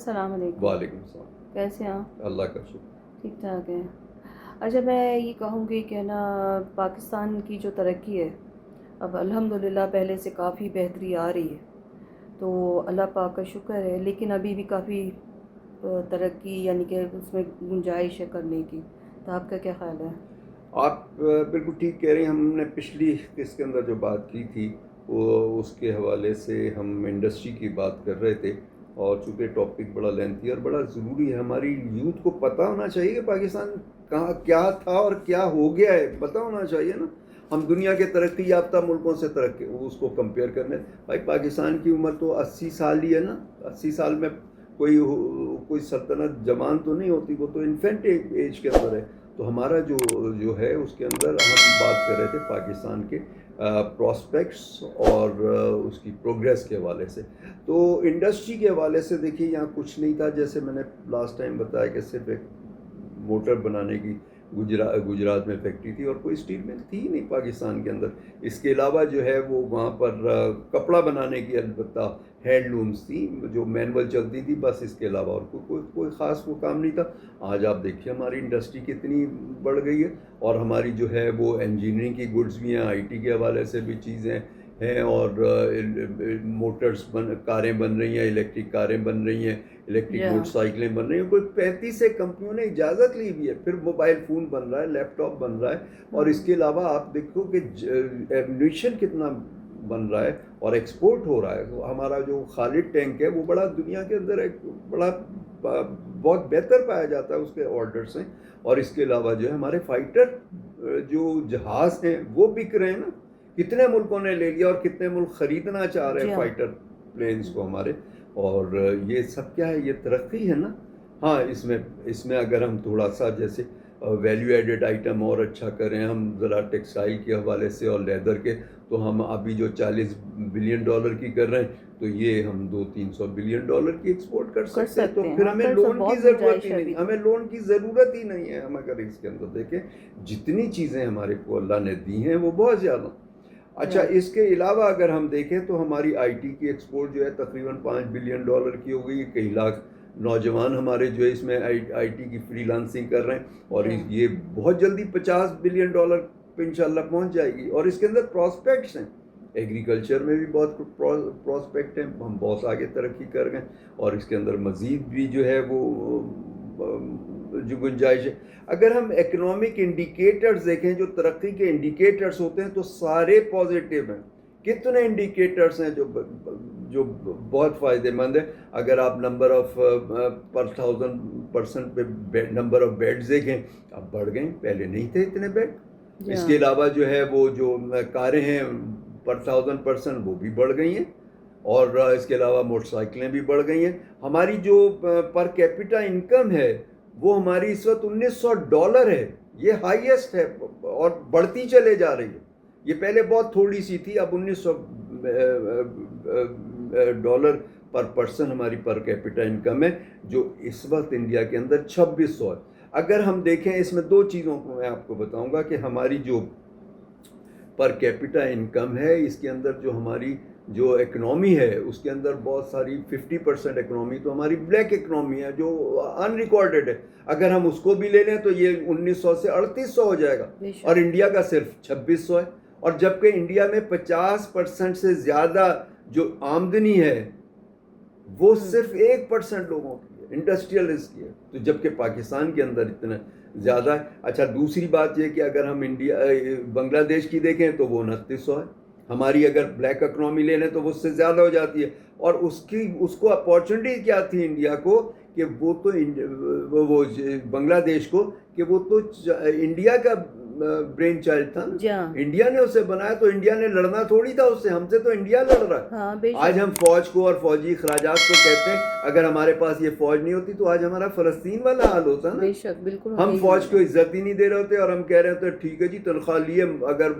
السلام علیکم. وعلیکم السلام. کیسے ہیں آپ؟ اللہ کا شکر. ٹھیک ٹھاک ہے. اچھا میں یہ کہوں گی کہ نا پاکستان کی جو ترقی ہے اب الحمدللہ پہلے سے کافی بہتری آ رہی ہے، تو اللہ پاک کا شکر ہے، لیکن ابھی بھی کافی ترقی یعنی کہ اس میں گنجائش ہے کرنے کی. تو آپ کا کیا خیال ہے؟ آپ بالکل ٹھیک کہہ رہی ہیں. ہم نے پچھلی قسط کے اندر جو بات کی تھی وہ اس کے حوالے سے ہم انڈسٹری کی بات کر رہے تھے، اور چونکہ ٹاپک بڑا لینتھی اور بڑا ضروری ہے. ہماری یوتھ کو پتہ ہونا چاہیے کہ پاکستان کہاں کیا تھا اور کیا ہو گیا ہے، پتہ ہونا چاہیے نا. ہم دنیا کے ترقی یافتہ ملکوں سے ترقی اس کو کمپیئر کرنے. بھائی پاکستان کی عمر تو 80 سال ہی ہے نا. 80 سال میں کوئی سلطنت جوان تو نہیں ہوتی، وہ تو انفینٹ ایج کے اندر ہے. تو ہمارا جو ہے اس کے اندر ہم بات کر رہے تھے پاکستان کے پراسپیکٹس اور اس کی پروگریس کے حوالے سے. تو انڈسٹری کے حوالے سے دیکھیے یہاں کچھ نہیں تھا. جیسے میں نے لاسٹ ٹائم بتایا کہ صرف ایک موٹر بنانے کی گجرات میں فیکٹری تھی اور کوئی اسٹیل مل تھی نہیں پاکستان کے اندر. اس کے علاوہ جو ہے وہ وہاں پر کپڑا بنانے کی البتہ ہینڈ لومز تھی جو مینول چلتی تھی بس. اس کے علاوہ اور کوئی خاص وہ کام نہیں تھا. آج آپ دیکھیے ہماری انڈسٹری کتنی بڑھ گئی ہے، اور ہماری جو ہے وہ انجینئرنگ کی گڈز بھی ہیں، آئی ٹی کے حوالے سے بھی چیزیں ہیں، اور موٹرز کاریں بن رہی ہیں، الیکٹرک کاریں بن رہی ہیں، الیکٹرک موٹر سائیکلیں بن رہی ہیں. کوئی 35 سے کمپنیوں نے اجازت لی ہوئی ہے. پھر موبائل فون بن رہا ہے، لیپ ٹاپ بن رہا ہے، اور اس کے علاوہ آپ دیکھو کہ ایمونیشن کتنا بن رہا ہے اور ایکسپورٹ ہو رہا ہے. ہمارا جو خالد ٹینک ہے وہ بڑا دنیا کے اندر ایک بڑا بہت بہتر پایا جاتا ہے اس کے آرڈر سے. اور اس کے علاوہ جو ہے ہمارے فائٹر جو جہاز ہیں وہ بک رہے ہیں نا. کتنے ملکوں نے لے لیا اور کتنے ملک خریدنا چاہ رہے ہیں فائٹر پلینز کو ہمارے. اور یہ سب کیا ہے؟ یہ ترقی ہے نا. ہاں اس میں اگر ہم تھوڑا سا جیسے ویلیو ایڈڈ آئٹم اور اچھا کریں ہم ذرا ٹیکسٹائل کے حوالے سے اور لیدر کے، تو ہم ابھی جو $40 بلین کی کر رہے ہیں تو یہ ہم $200-300 بلین کی ایکسپورٹ کر سکتے ہیں. تو پھر ہمیں لون کی ضرورت ہی نہیں، ہمیں لون کی ضرورت ہی نہیں ہے. ہم اگر اس کے اندر دیکھیں جتنی چیزیں ہمارے کو اللہ نے دی ہیں وہ بہت زیادہ. اچھا اس کے علاوہ اگر ہم دیکھیں تو ہماری آئی ٹی کی ایکسپورٹ جو ہے تقریباً $5 بلین کی ہو گئی. کئی لاکھ نوجوان ہمارے جو ہے اس میں آئی ٹی کی فری لانسنگ کر رہے ہیں، اور یہ بہت جلدی $50 بلین پہ انشاءاللہ پہنچ جائے گی. اور اس کے اندر پراسپیکٹس ہیں، ایگریکلچر میں بھی بہت پراسپیکٹ ہیں. ہم بہت آگے ترقی کر گئے، اور اس کے اندر مزید بھی جو ہے وہ جو گنجائش ہے. اگر ہم اکنامک انڈیکیٹرز دیکھیں جو ترقی کے انڈیکیٹرز ہوتے ہیں تو سارے پازیٹیو ہیں. کتنے انڈیکیٹرز ہیں جو بہت فائدہ مند ہے. اگر آپ نمبر آف پر 1000% پہ نمبر آف بیڈز دیکھیں اب بڑھ گئے، پہلے نہیں تھے اتنے بیڈ. اس کے علاوہ جو ہے وہ جو کاریں ہیں پر 1000% وہ بھی بڑھ گئی ہیں، اور اس کے علاوہ موٹر سائیکلیں بھی بڑھ گئی ہیں. ہماری جو پر کیپٹا انکم ہے وہ ہماری اس وقت $1900 ہے. یہ ہائیسٹ ہے اور بڑھتی چلے جا رہی ہے. یہ پہلے بہت تھوڑی سی تھی، اب $1900 پر پرسن ہماری پر کیپٹا انکم ہے، جو اس وقت انڈیا کے اندر 2600 ہے. اگر ہم دیکھیں اس میں دو چیزوں کو میں آپ کو بتاؤں گا کہ ہماری جو پر کیپٹا انکم ہے اس کے اندر جو ہماری جو اکنامی ہے اس کے اندر بہت ساری 50% اکنامی تو ہماری بلیک اکنامی ہے جو ان ریکارڈڈ ہے. اگر ہم اس کو بھی لے لیں تو یہ 1900 سے 3800 ہو جائے گا، اور انڈیا کا صرف 2600 ہے. اور جبکہ انڈیا میں 50% سے زیادہ جو آمدنی ہے وہ صرف 1% لوگوں کی ہے، انڈسٹریلسٹ کی ہے. تو جبکہ پاکستان کے اندر اتنا زیادہ ہے. اچھا دوسری بات یہ کہ اگر ہم بنگلہ دیش کی دیکھیں تو وہ 2900 ہے. ہماری اگر بلیک اکنامی لے لیں تو وہ اس سے زیادہ ہو جاتی ہے. اور اس کو اپارچونیٹی کیا تھی انڈیا کو کہ وہ تو بنگلہ دیش کو کہ وہ تو انڈیا کا برین چائلڈ تھا نا. انڈیا نے اسے بنایا تو انڈیا نے لڑنا تھوڑی تھا اس سے، ہم سے تو انڈیا لڑ رہا ہے. آج ہم فوج کو اور فوجی اخراجات کو کہتے ہیں، اگر ہمارے پاس یہ فوج نہیں ہوتی تو آج ہمارا فلسطین والا حال ہوتا نا. ہم فوج کو عزت ہی نہیں دے رہے ہوتے اور ہم کہہ رہے ہوتے ٹھیک ہے جی تنخواہ لیے، اگر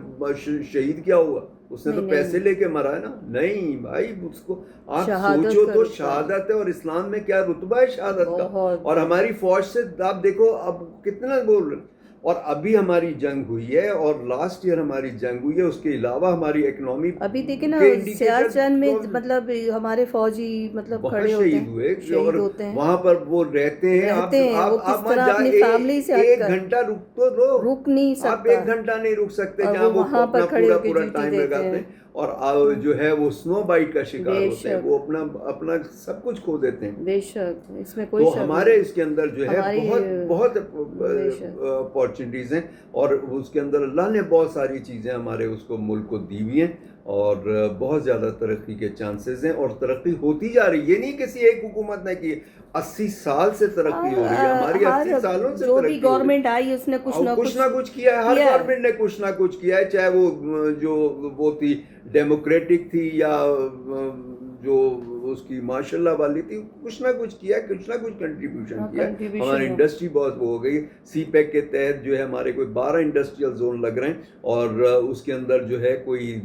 شہید کیا ہوا اس نے تو پیسے لے کے مرا ہے نا. نہیں بھائی، اس کو آپ سوچو تو شہادت ہے، اور اسلام میں کیا رتبہ ہے شہادت کا. اور ہماری فوج سے آپ دیکھو اب کتنا بول رہے. اور ابھی ہماری جنگ ہوئی ہے اور لاسٹ ایئر ہماری جنگ ہوئی ہے. اس کے علاوہ ہماری اکنامی ابھی دیکھیں نا سیاچن میں مطلب ہمارے فوجی مطلب کھڑے ہوتے شہید ہیں، ہوئے شہید اور ہوتے ہیں، وہاں پر وہ رہتے ہیں. وہ کس طرح اپنی فیملی سے ہٹ ایک کر گھنٹہ رک تو دو، رک نہیں آپ سکتا، ایک گھنٹہ نہیں رک سکتے اور جہاں وہ وہاں پر اپنا کھڑے ہو کے پورا ڈیوٹی ٹائم دیتے لگاتے ہیں. ہیں اور جو ہے وہ سنو بائٹ کا شکار بے ہوتے ہیں، شک، وہ اپنا سب کچھ کھو دیتے ہیں. بے شک، اس میں کوئی تو شک ہمارے نہیں. اس کے اندر جو ہے ہماری بہت بے شک، اپارچونیٹیز ہیں اور اس کے اندر اللہ نے بہت ساری چیزیں ہمارے اس کو ملک کو دی ہوئی ہیں اور بہت زیادہ ترقی کے چانسز ہیں اور ترقی ہوتی جا رہی ہے. یہ نہیں کسی ایک حکومت نے کی، 80 سال سے ترقی ہو رہی ہے ہماری، 80 سالوں سے جو ترقی بھی ہو رہی ہے. گورنمنٹ آئی اس نے کچھ نہ کچھ کیا ہے، ہر گورنمنٹ نے کچھ نہ کچھ کیا ہے، چاہے وہ جو وہ تھی ڈیموکریٹک تھی یا جو اس کی ماشاء اللہ والی تھی، کچھ نہ کچھ کیا، کچھ نہ کچھ کنٹریبیوشن کیا. ہماری انڈسٹری بہت وہ ہو گئی. سی پیک کے تحت جو ہے ہمارے کوئی 12 انڈسٹریل زون لگ رہے ہیں اور اس کے اندر جو ہے کوئی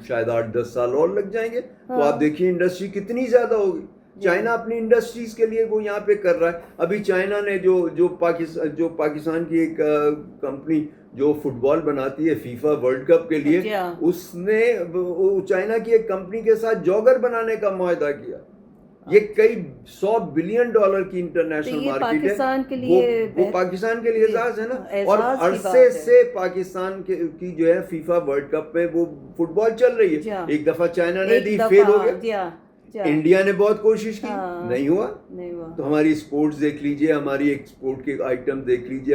شاید 8-10 سال اور لگ جائیں گے. تو آپ دیکھیے انڈسٹری کتنی زیادہ ہوگی. چائنا اپنی انڈسٹریز کے لیے وہ یہاں پہ کر رہا ہے. ابھی چائنا نے جو پاکستان کی ایک کمپنی جو فٹ بال بناتی ہے فیفا ورلڈ کپ کے لیے، اس نے چائنا کی ایک کمپنی کے ساتھ جوگر بنانے کا معاہدہ کیا. یہ کئی $100 بلین کی انٹرنیشنل مارکیٹ ہے. وہ پاکستان کے لیے اعزاز ہے نا. اور عرصے سے پاکستان کی جو ہے فیفا ورلڈ کپ میں وہ فٹ بال چل رہی ہے. ایک دفعہ چائنا نے دی، فیل ہو گیا. انڈیا نے بہت کوشش کی، نہیں ہوا. تو ہماری اسپورٹس دیکھ لیجئے، ہماری ایکسپورٹ کے آئٹم دیکھ لیجئے،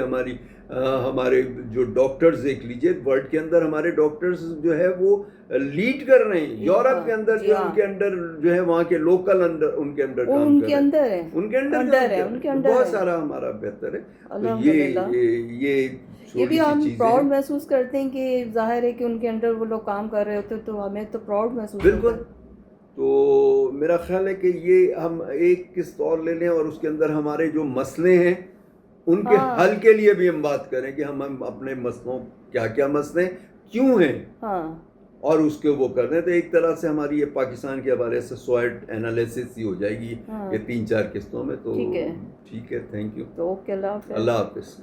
ہمارے جو ڈاکٹرز دیکھ لیجئے. ورلڈ کے اندر ہمارے ڈاکٹرز جو ہے وہ لیڈ کر رہے ہیں. یورپ کے اندر جو ان کے انڈر جو ہے وہاں کے لوکل ان کے انڈر کام کر رہے ہیں، ان کے انڈر بہت سارا ہمارا بہتر ہے. تو یہ بھی ہم پراؤڈ محسوس کرتے ہیں کہ ظاہر ہے کہ ان کے انڈر وہ لوگ کام کر رہے ہوتے تو ہمیں تو پراؤڈ محسوس ہوتا ہے. بالکل. تو میرا خیال ہے کہ یہ ہم ایک قسط اور لے لیں اور اس کے اندر ہمارے جو مسئلے ہیں ان کے حل کے لیے بھی ہم بات کریں کہ ہم اپنے مسئلوں کیا کیا مسئلے کیوں ہیں اور اس کے وہ کر دیں. تو ایک طرح سے ہماری یہ پاکستان کے حوالے سے سوائٹ انالیسس ہی ہو جائے گی یہ 3-4 قسطوں میں. تو ٹھیک ہے، تھینک یو. تو اوکے، اللہ حافظ. اللہ حافظ.